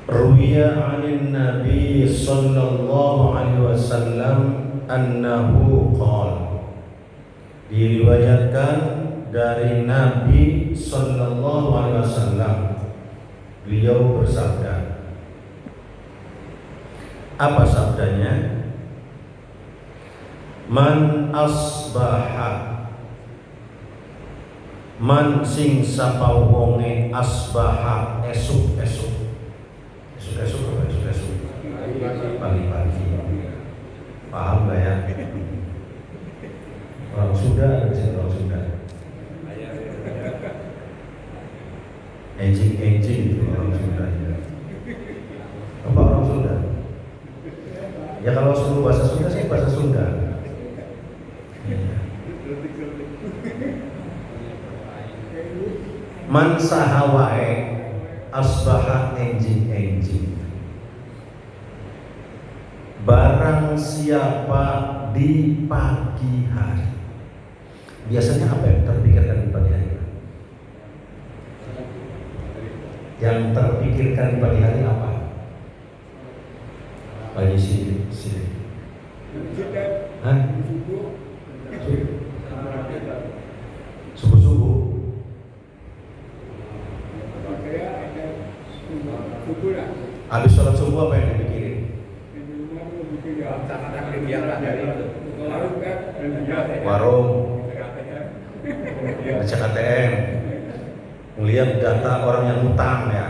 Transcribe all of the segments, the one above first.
Ruwiya 'anil Nabi sallallahu alaihi wasallam annahu qala. Diriwayatkan dari Nabi sallallahu alaihi wasallam, beliau bersabda. Apa sabdanya? Man asbaha, man sing sapa wonge asbaha esuk-esuk. Esuk-esuk apa esuk-esuk? Pagi-pagi. Paham gak ya? Orang Sunda, orang Sunda. Enjing-enjing itu orang Sunda. Apa orang Sunda? Ya kalau suruh bahasa Sunda sih bahasa Sunda. Man sahawae asbaha enjing-enjing. Barang siapa di pagi hari. Biasanya apa yang terpikirkan di pagi hari? Yang terpikirkan di pagi hari apa? Pagi sini. Hah? Subuh-subuh. Habis sholat subuh apa yang dipikirin? Warung, ngecek ATM, melihat data orang yang utang ya,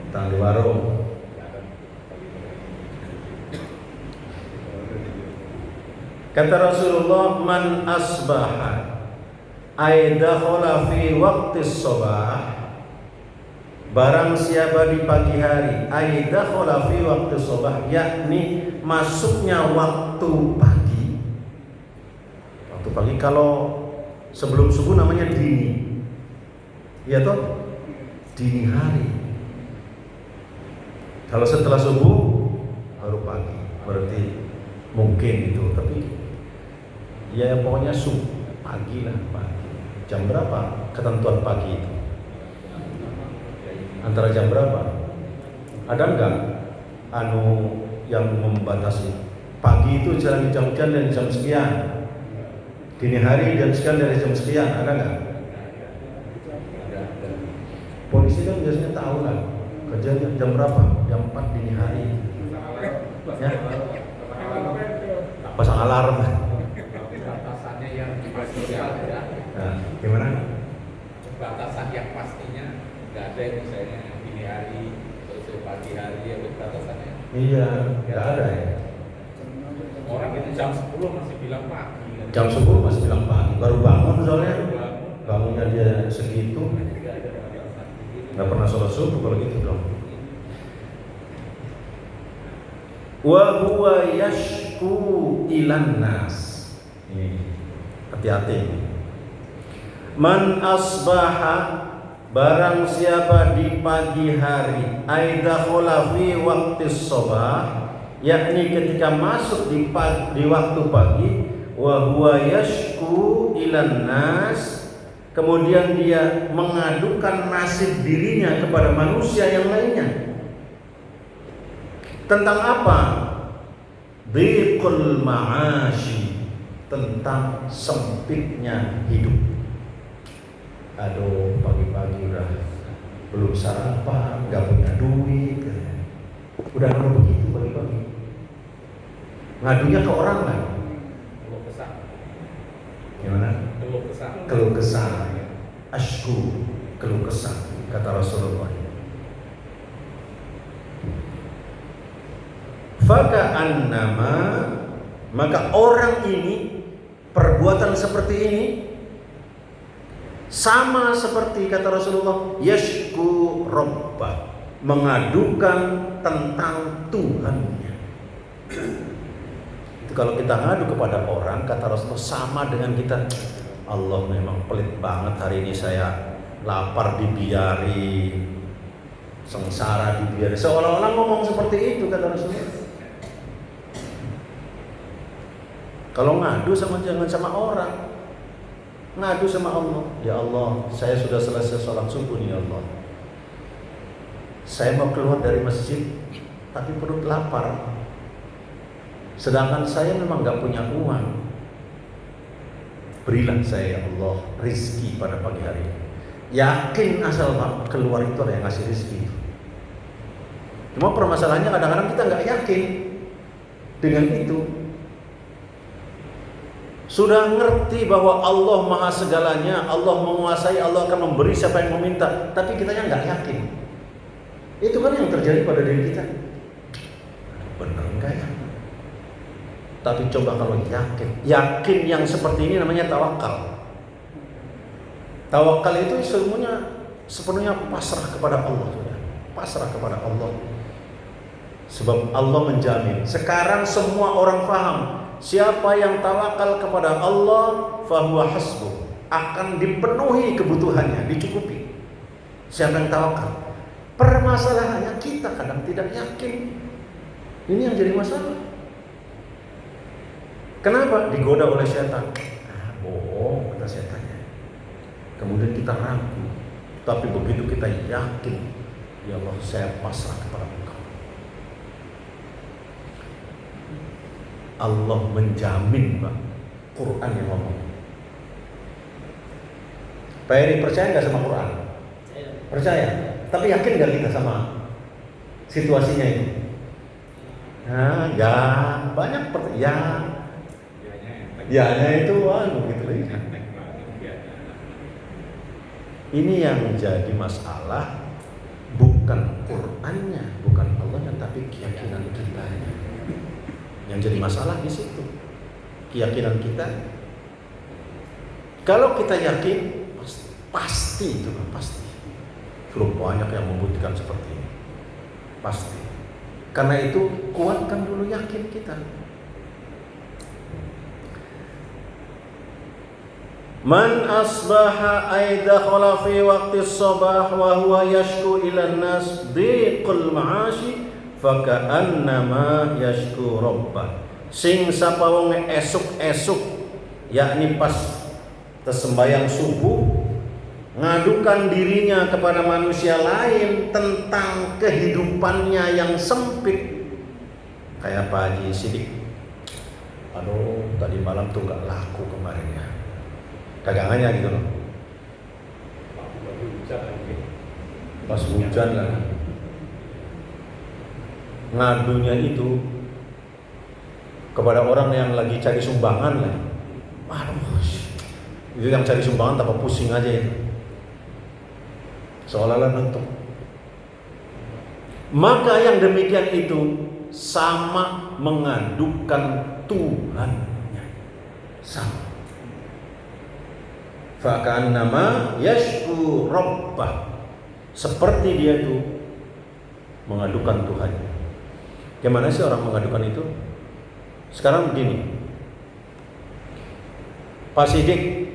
utang di warung. Kata Rasulullah, man asbaha aidakhala fi waqtis sabah. Barang siapa di pagi hari aidakhala fi waqtis sabah, yakni masuknya waktu pagi. Waktu pagi kalau sebelum subuh namanya dini. Iya toh? Dini hari. Kalau setelah subuh baru pagi. Berarti mungkin itu, tapi ya pokoknya pagi lah, pagi. Jam berapa ketentuan pagi itu? Antara jam berapa? Ada enggak yang membatasi? Pagi itu jam sekian dan jam sekian. Dini hari jam sekian dari jam sekian, ada enggak? Polisi kan biasanya tahu lah kerjanya jam berapa? Jam 4 dini hari. Ya. Pasang alarm. Batasannya yang dipastikan ya. Nah, gimana? Batasan yang pastinya nggak ada yang misalnya dini hari atau pagi hari ya batasannya. Iya, nggak ada ya. Orang itu jam 10 masih bilang pagi. Jam 10 masih bilang pagi. Baru bangun soalnya. Bangunnya dia segitu. Nggak pernah sholat subuh kalau gitu dong. Wa huwa yashku ilan nas. Ini hati-hati. Man asbaha, barang siapa di pagi hari aidakhala fi waqtis sabah, yakni ketika masuk di waktu pagi, wa huwa yashku ilan nas, kemudian dia mengadukan nasib dirinya kepada manusia yang lainnya. Tentang apa? Dhiqul ma'ashi, tentang sempitnya hidup. Aduh, pagi-pagi udah belum sarapan, nggak punya duit. Udah kalau begitu pagi-pagi. Ngadunya ke orang kan? Keluh kesah. Gimana? Keluh kesah. Keluh kesah. Ashku, keluh kesah, kata Rasulullah. Faka'annama, maka orang ini perbuatan seperti ini sama seperti kata Rasulullah, yashku rabbah, mengadukan tentang Tuhannya. Itu kalau kita ngadu kepada orang, kata Rasulullah, sama dengan kita, Allah memang pelit banget hari ini, saya lapar dibiari, sengsara dibiari. Seolah-olah ngomong seperti itu kata Rasulullah. Kalau ngadu jangan sama orang, ngadu sama Allah. Ya Allah, saya sudah selesai sholat subuh nih ya Allah. Saya mau keluar dari masjid, tapi perut lapar. Sedangkan saya memang gak punya uang. Berilah saya ya Allah rizki pada pagi hari ini. Yakin asal keluar itu ada yang ngasih rizki. Cuma permasalahannya kadang-kadang kita gak yakin dengan itu. Sudah ngerti bahwa Allah maha segalanya, Allah menguasai, Allah akan memberi siapa yang meminta, tapi kitanya nggak yakin. Itu kan yang terjadi pada diri kita. Benar enggak ya? Tapi coba kalau yakin yang seperti ini namanya tawakal. Tawakal itu sepenuhnya pasrah kepada Allah, sudah. Pasrah kepada Allah. Sebab Allah menjamin. Sekarang semua orang paham. Siapa yang tawakal kepada Allah, fahuwa hasbuh, akan dipenuhi kebutuhannya, dicukupi. Siapa yang tawakal? Permasalahannya kita kadang tidak yakin. Ini yang jadi masalah. Kenapa? Digoda oleh setan. Bohong kata setannya. Kemudian kita ragu. Tapi begitu kita yakin, ya Allah saya pasrah kepada Engkau. Allah menjamin, Pak. Quran yang ngomong. Pak Eri percaya nggak sama Quran? Percaya. Tapi yakin nggak kita sama situasinya itu? Nah, ya banyak pertanyaan. Ya itu gitu lagi. Ini yang menjadi masalah, bukan Qurannya, bukan Allah, tapi keyakinan kita. Yang jadi masalah di situ, keyakinan kita. Kalau kita yakin, pasti itu pasti. Sudah banyak yang membuktikan seperti ini, pasti. Karena itu kuatkan dulu yakin kita. Man asbaha aidakhala fi waqti sabah wa huwa yashku ila nas biqul ma'ashi faka'annama yashku rabbah. Sing sapa wong esuk-esuk, yakni pas tersembayang subuh, ngadukan dirinya kepada manusia lain tentang kehidupannya yang sempit. Kayak Pak Haji Sidik, aduh tadi malam tuh gak laku kemarin ya, dagangannya gitu loh. Pas hujan lah. Ngadunya itu kepada orang yang lagi cari sumbangan lah. Aduh, itu yang cari sumbangan tambah pusing aja itu. Seolah-olah nuntuk. Maka yang demikian itu sama mengadukan Tuhannya. Sama. Faka'annama yashku rabbah. Seperti dia itu mengadukan Tuhannya. Gimana sih orang mengadukan itu? Sekarang begini, Pak Sidik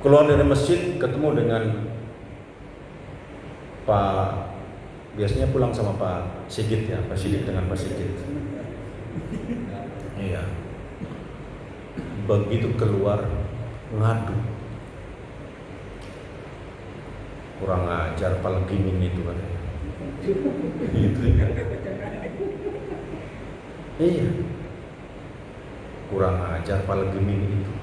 keluar dari masjid ketemu dengan Pak, biasanya pulang sama Pak Sigit ya, Pak Sidik dengan Pak Sigit. Iya. Begitu keluar ngadu. Kurang ajar Pak Gimin itu katanya. Gitu ya. Iya. Kurang ajar Pak Gimin itu.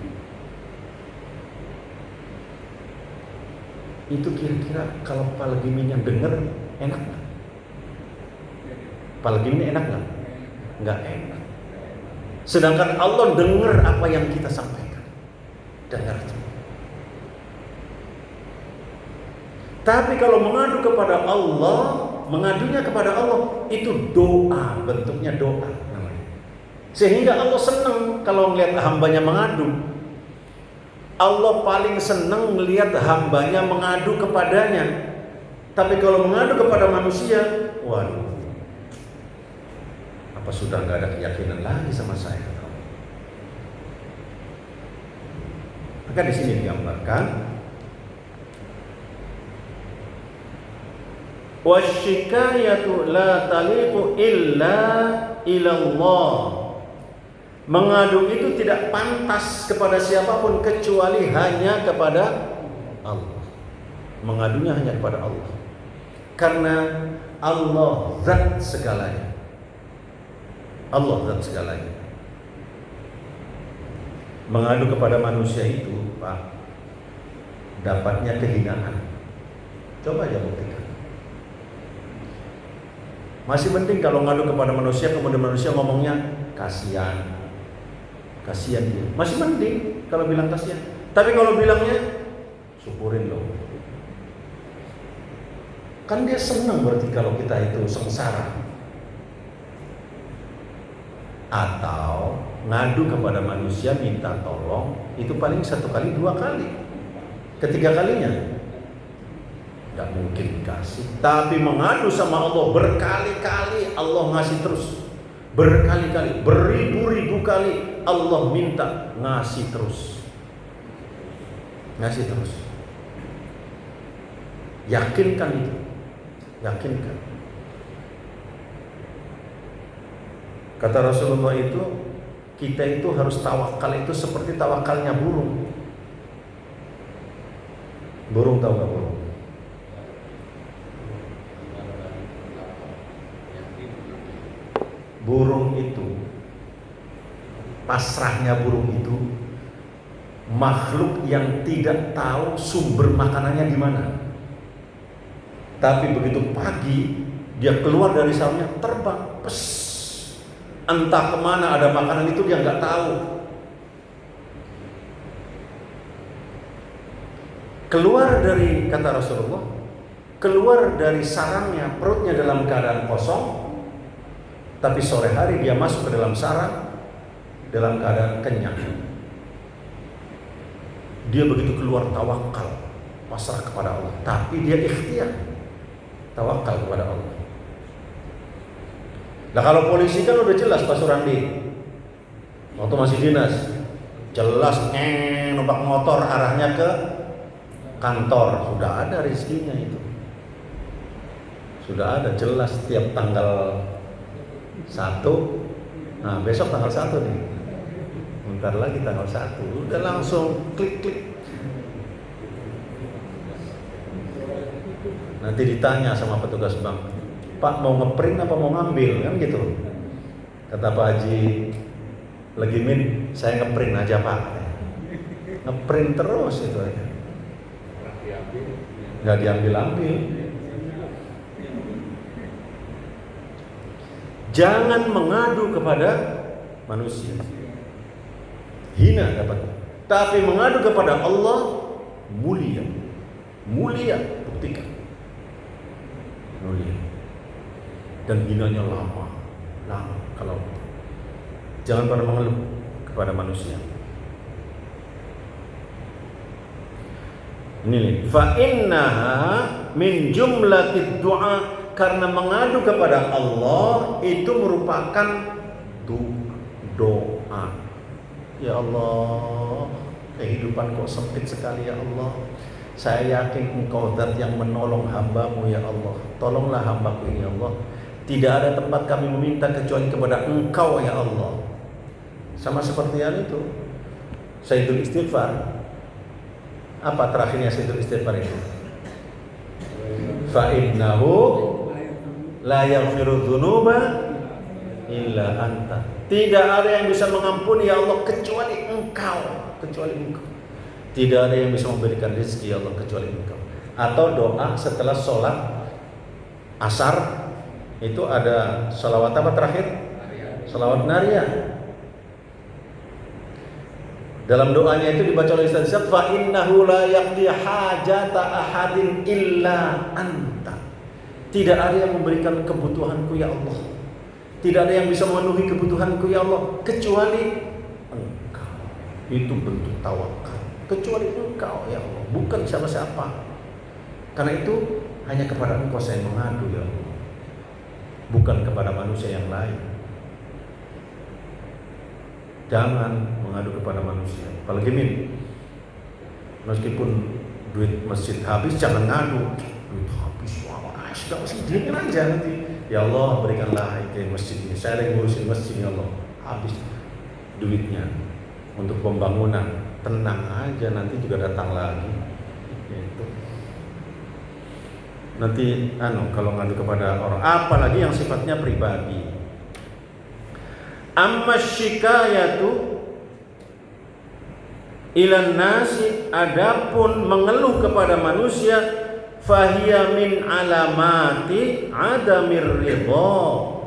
Itu kira-kira kalau Pak Gimin yang dengar enak nggak? Pak Gimin enak nggak? Nggak enak. Sedangkan Allah dengar apa yang kita sampaikan. Dengar itu. Tapi kalau mengadu kepada Allah, mengadunya kepada Allah itu doa, bentuknya doa namanya. Sehingga Allah senang kalau melihat hambanya mengadu. Allah paling senang melihat hambanya mengadu kepadanya. Tapi kalau mengadu kepada manusia, waduh, apa sudah nggak ada keyakinan lagi sama saya? Maka di sini digambarkan wasyikayatu la taliqu illa ilallah. Mengadu itu tidak pantas kepada siapapun kecuali hanya kepada Allah. Mengadunya hanya kepada Allah. Karena Allah zat segalanya. Allah zat segalanya. Mengadu kepada manusia itu, Pak, dapatnya kehinaan. Coba aja buktikan. Masih penting kalau ngadu kepada manusia, kemudian manusia ngomongnya kasihan. Kasihan dia. Masih penting kalau bilang kasihan. Tapi kalau bilangnya syukurin loh. Kan dia senang berarti kalau kita itu sengsara. Atau ngadu kepada manusia minta tolong itu paling 1 kali 2 kali. Ketiga kalinya gak mungkin kasih. Tapi mengadu sama Allah berkali-kali, Allah ngasih terus. Berkali-kali, beribu-ribu kali Allah minta, ngasih terus. Ngasih terus. Yakinkan itu. Yakinkan. Kata Rasulullah itu, kita itu harus tawakal itu seperti tawakalnya burung. Burung tahu gak burung? Burung itu, pasrahnya burung itu makhluk yang tidak tahu sumber makanannya di mana. Tapi begitu pagi dia keluar dari sarangnya, terbang, entah kemana ada makanan itu dia nggak tahu. Keluar dari, kata Rasulullah, keluar dari sarangnya, perutnya dalam keadaan kosong, tapi sore hari dia masuk ke dalam sarang dalam keadaan kenyang. Dia begitu keluar tawakal, pasrah kepada Allah, tapi dia ikhtiar tawakal kepada Allah. Nah kalau polisi kan udah jelas Pak Surandi, waktu masih dinas, jelas numpak motor arahnya ke kantor, sudah ada rezekinya itu, sudah ada jelas tiap tanggal 1. Nah besok tanggal 1 nih, bentar lagi tanggal 1, udah langsung klik. Nanti ditanya sama petugas bank, Pak mau ngeprint apa mau ngambil, kan gitu. Kata Pak Haji Legimin, saya ngeprint aja Pak. Ngeprint terus itu aja, nggak diambil. Jangan mengadu kepada manusia, hina dapat. Tapi mengadu kepada Allah mulia, buktikan mulia. Dan hinanya lama. Kalau jangan pernah mengeluh kepada manusia. Ini nih, fa innaha min jumlatid du'a, karena mengadu kepada Allah itu merupakan doa. Ya Allah, kehidupan kok sempit sekali ya Allah. Saya yakin Engkau zat yang menolong hamba-Mu ya Allah. Tolonglah hamba-Ku ini ya Allah. Tidak ada tempat kami meminta kecuali kepada Engkau ya Allah. Sama seperti yang itu, Sayyidul Istighfar. Apa terakhirnya Sayyidul Istighfar itu? Fa innahu la yaghfiru dzunuba illa anta. Tidak ada yang bisa mengampuni ya Allah kecuali Engkau. Tidak ada yang bisa memberikan rezeki ya Allah kecuali Engkau. Atau doa setelah sholat asar itu ada sholawat apa terakhir? Sholawat nariyah. Dalam doanya itu dibaca oleh Ustaz Syaf, fa innahu la yaqdi hajata ahadin illa anta. Tidak ada yang memberikan kebutuhanku ya Allah. Tidak ada yang bisa memenuhi kebutuhanku ya Allah kecuali Engkau. Itu bentuk tawakal. Kecuali Engkau ya Allah, bukan siapa-siapa. Karena itu hanya kepada Engkau saya mengadu ya Allah, bukan kepada manusia yang lain. Jangan mengadu kepada manusia. Apalagi meskipun duit masjid habis, jangan ngadu. Duit habis, wah, sudah masih diemin aja nanti. Ya Allah, berikanlah ke masjid ini. Saya lagi ngurusin masjid ya Allah. Habis duitnya untuk pembangunan. Tenang aja, nanti juga datang lagi. Gitu. nanti kalau ngadu kepada orang, apalagi yang sifatnya pribadi. Amma syikayatu ilan nasi, adapun mengeluh kepada manusia, fahiya min alamati adamir ridha,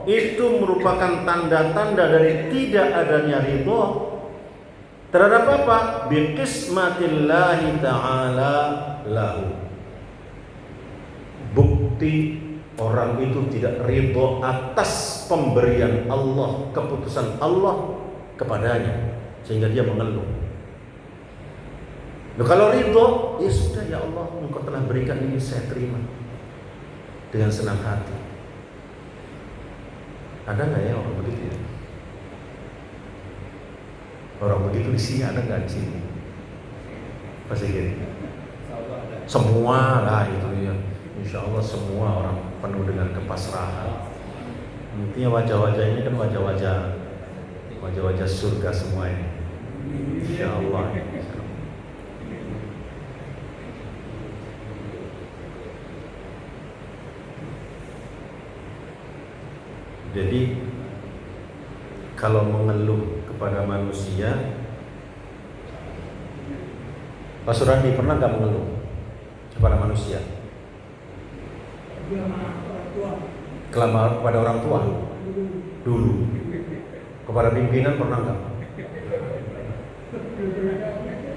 itu merupakan tanda-tanda dari tidak adanya ridha terhadap apa? Biqismatillahi ta'ala lahu. Bukti orang itu tidak ridho atas pemberian Allah, keputusan Allah kepadanya, sehingga dia mengeluh. Nah, kalau ridho, ya sudah, ya Allah, Engkau telah berikan ini, saya terima dengan senang hati. Ada nggak ya orang begitu ya? Orang begitu di sini ada nggak di sini? Pasti gini. Semua lah itu ya. Insya Allah semua orang penuh dengan kepasrahan. Intinya wajah-wajah ini kan wajah-wajah surga semua ini. Insya Allah. Jadi kalau mengeluh kepada manusia, Pak Suradi pernah nggak mengeluh kepada manusia? Kelamar kepada orang tua dulu. Kepada pimpinan pernah nggak?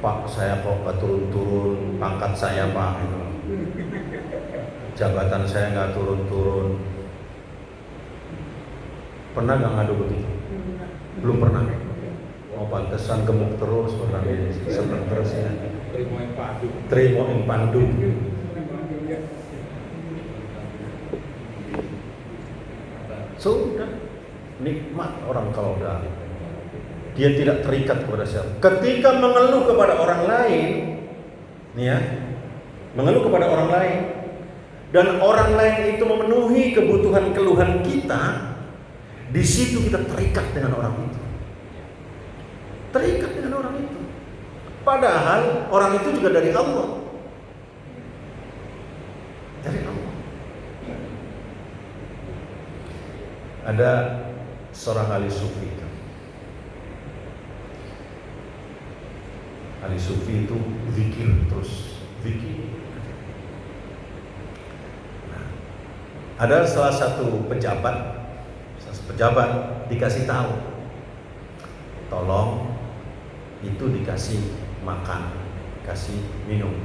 Pak, saya kok nggak turun-turun pangkat saya, Pak. Jabatan saya nggak turun-turun. Pernah nggak ngadu begitu? Belum pernah. Oh, pantesan gemuk terus, pernah seneng terus ya. Terima yang pandu. Sudah nikmat orang kalau udah dia tidak terikat kepada siapa. Ketika mengeluh kepada orang lain, nih ya, mengeluh kepada orang lain, dan orang lain itu memenuhi kebutuhan keluhan kita, di situ kita terikat dengan orang itu. Terikat dengan orang itu. Padahal orang itu juga dari Allah. Dari Allah. Ada seorang ahli sufi. Ahli sufi itu zikir terus, zikir. Nah, ada salah satu pejabat dikasih tahu, tolong itu dikasih makan, kasih minum.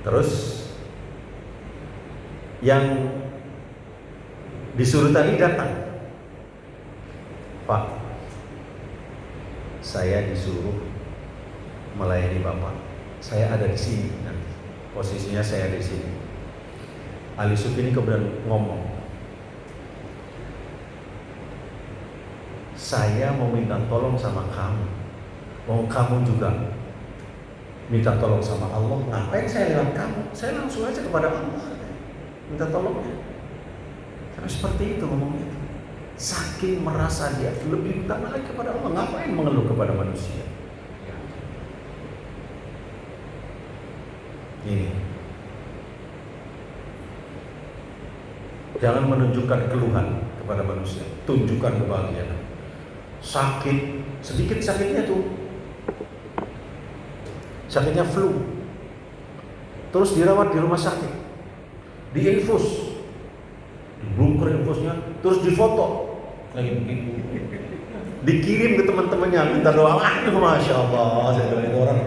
Terus yang disuruh tadi datang, Pak, saya disuruh melayani Bapak. Saya ada di sini nanti. Posisinya saya ada di sini. Ahli sufi ini kemudian ngomong, saya mau minta tolong sama kamu. Mau kamu juga minta tolong sama Allah. Ngapain saya lewat kamu? Saya langsung aja kepada Allah minta tolongnya. Karena seperti itu ngomongnya. Saking merasa dia lebih utama lagi kepada Allah, ngapain mengeluh kepada manusia? Ini. Jangan menunjukkan keluhan kepada manusia, tunjukkan kebahagiaan. Sakit, sedikit sakitnya tuh, sakitnya flu, terus dirawat di rumah sakit, diinfus, dibungkur infusnya, terus difoto, lagi begitu, dikirim ke teman-temannya, minta doa. Aduh, masya Allah, saya bilang itu orang,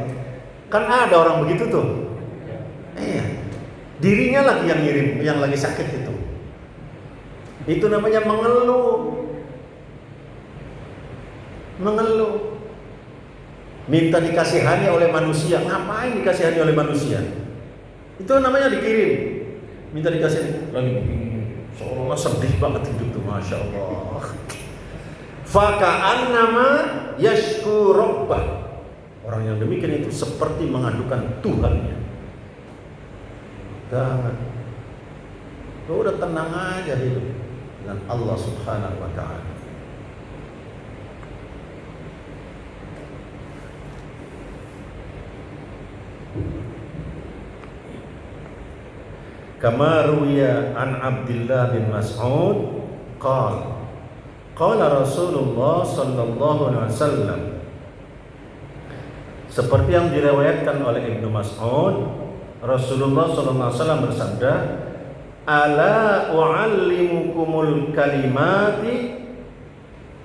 kan ada orang begitu tuh, dirinya lagi yang ngirim, yang lagi sakit itu namanya mengeluh. Mengeluh, minta dikasihani oleh manusia. Ngapain dikasihani oleh manusia? Itu namanya dikirim, minta dikasihani. Lagi begini, seolah-olah sedih banget hidup tuh, masya Allah. Faka'annama yashku rabbah. Orang yang demikian itu seperti mengadukan Tuhannya. Jangan. Lo udah tenang aja hidup dengan Allah Subhanahu wa ta'ala. Kama ruwiya an Abdullah bin Mas'ud qala Rasulullah sallallahu alaihi wasallam, seperti yang diriwayatkan oleh Ibnu Mas'ud, Rasulullah sallallahu alaihi wasallam bersabda, ala u'allimukumul kalimati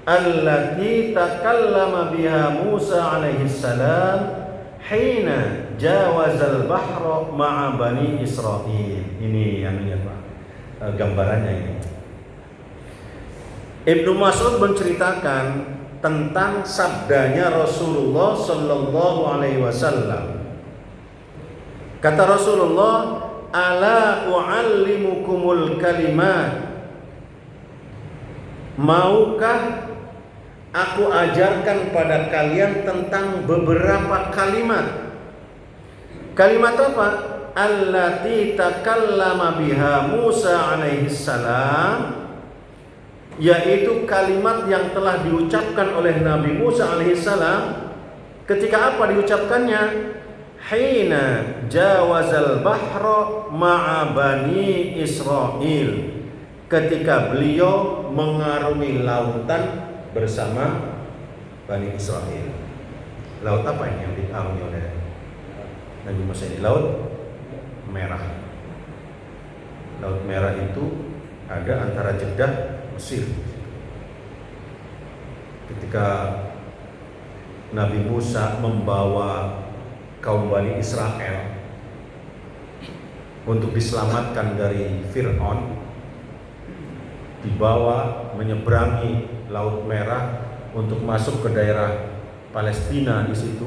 allati takallama biha Musa alaihi salam hina jawazal bahra ma'a bani Israil. Ini yang Pak, gambarannya ini. Ibnu Mas'ud menceritakan tentang sabdanya Rasulullah sallallahu alaihi wasallam. Kata Rasulullah, ala u'allimukumul kalimat, maukah aku ajarkan pada kalian tentang beberapa kalimat. Kalimat apa? Allati takallama biha Musa alaihi salam, yaitu kalimat yang telah diucapkan oleh Nabi Musa alaihi salam. Ketika apa diucapkannya? Hina jawazal bahra ma'a bani Israil, ketika beliau mengarungi lautan bersama Bani Israil. Laut apa ini yang diarungi oleh Nabi Musa ini? Laut Merah. Laut Merah itu ada antara Jeddah, Mesir. Ketika Nabi Musa membawa kaum Bani Israel untuk diselamatkan dari Fir'aun, dibawa menyeberangi Laut Merah untuk masuk ke daerah Palestina. Di situ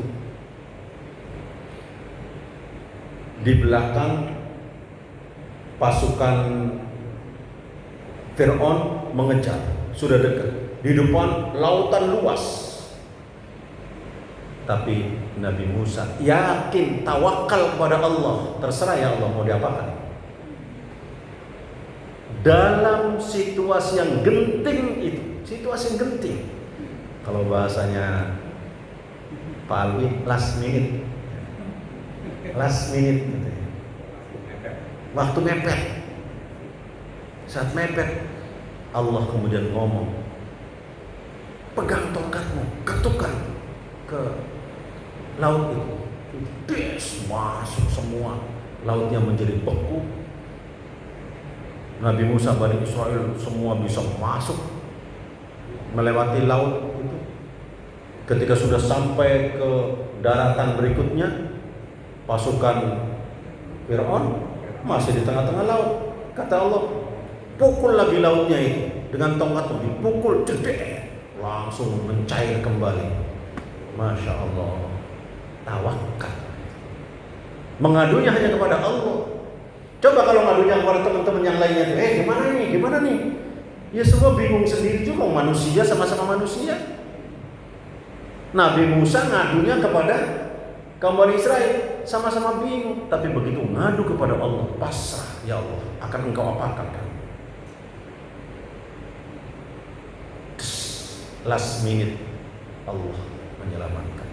di belakang pasukan Fir'aun mengejar, sudah dekat, di depan lautan luas. Tapi Nabi Musa yakin, tawakal kepada Allah, terserah ya Allah mau diapakan. Dalam situasi yang genting itu, situasi yang genting, kalau bahasanya Pak Alwi, last minute gitu ya. Waktu mepet, saat mepet, Allah kemudian ngomong, pegang tongkatmu, ketukkan ke laut itu, des, masuk semua, lautnya menjadi beku. Nabi Musa, Bani Israel semua bisa masuk melewati laut itu. Ketika sudah sampai ke daratan berikutnya, pasukan Fir'aun masih di tengah-tengah laut. Kata Allah, pukul lagi lautnya itu dengan tongkatmu, dipukul, jedek, langsung mencair kembali. Masya Allah, tawakal. Mengadunya hanya kepada Allah. Coba kalau ngadunya kepada teman-teman yang lainnya tuh, gimana nih? Ya semua bingung sendiri juga, manusia sama-sama manusia. Nabi Musa ngadunya kepada kaum Bani Israel, sama-sama bingung. Tapi begitu ngadu kepada Allah, pasrah, ya Allah, akan engkau apakan kan? Last minute Allah menyelamatkan.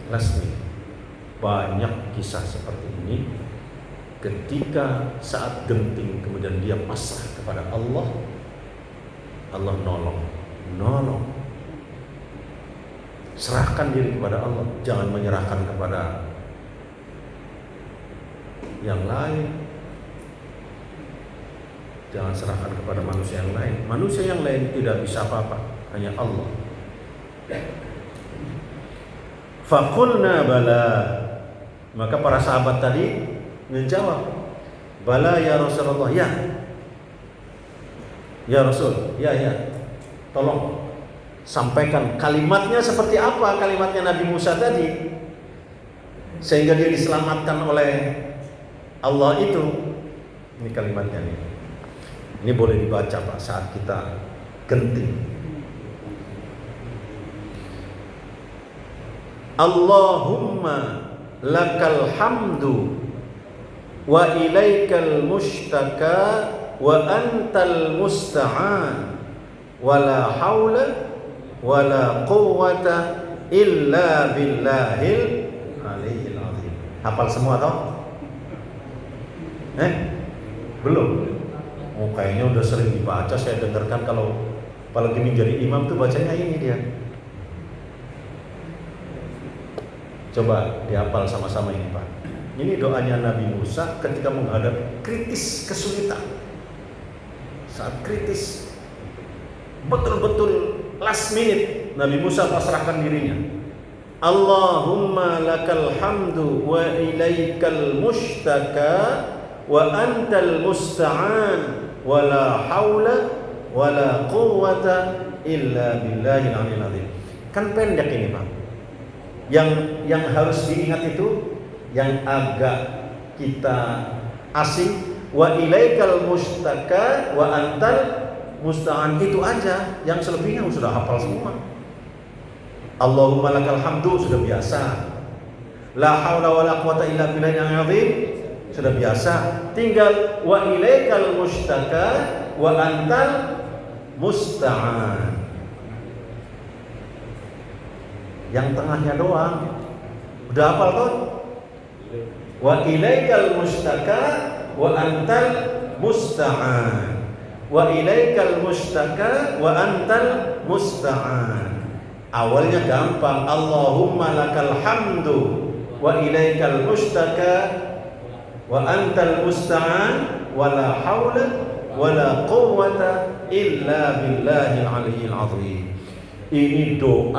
Last minute. Banyak kisah seperti ini. Ketika saat genting kemudian dia pasrah kepada Allah, Allah nolong. Serahkan diri kepada Allah, jangan menyerahkan kepada yang lain. Jangan serahkan kepada manusia yang lain. Manusia yang lain tidak bisa apa-apa, hanya Allah. Faqulna bala. Maka para sahabat tadi menjawab, bala ya Rasulullah, ya Rasul, ya, tolong sampaikan kalimatnya seperti apa kalimatnya Nabi Musa tadi, sehingga dia diselamatkan oleh Allah itu. Ini kalimatnya nih. Ini boleh dibaca Pak saat kita genting. Allahumma lakal hamdu wa ilaikal mushtaka wa antal musta'an wa la hawla wa la quwwata illa billahil aliyyil azim. Hafal semua toh? Belum. Oh, kayaknya udah sering dibaca, saya dengarkan kalau apalagi menjadi imam tuh bacanya ini dia. Coba dihafal sama-sama ini Pak. Ini doanya Nabi Musa ketika menghadapi kritis kesulitan. Saat kritis, betul-betul last minute, Nabi Musa pasrahkan dirinya. Allahumma lakal hamdu wa ilaikal mushtaka wa antal musta'an wa la hawla wa la quwwata illa billahil aliyil azim. Kan pendek ini Pak. Yang harus diingat itu yang agak kita asing, wa ilaikal mushtaka wa antal musta'an, itu aja. Yang selebihnya sudah hafal semua. Allahumma lakal hamdu sudah biasa. La haula wala quwata illa billahil azim sudah biasa. Tinggal wa ilaikal mushtaka wa antal musta'an. Yang tengahnya doang udah hafal tuh. Wa ilaikal mushtaka wa antal musta'an. Wa ilaikal mushtaka wa antal musta'an. Awalnya gampang, Allahumma lakal hamdu wa ilaikal mushtaka wa antal musta'an wa la hawla wa la quwwata illa billahil aliyyil azim. Ini doa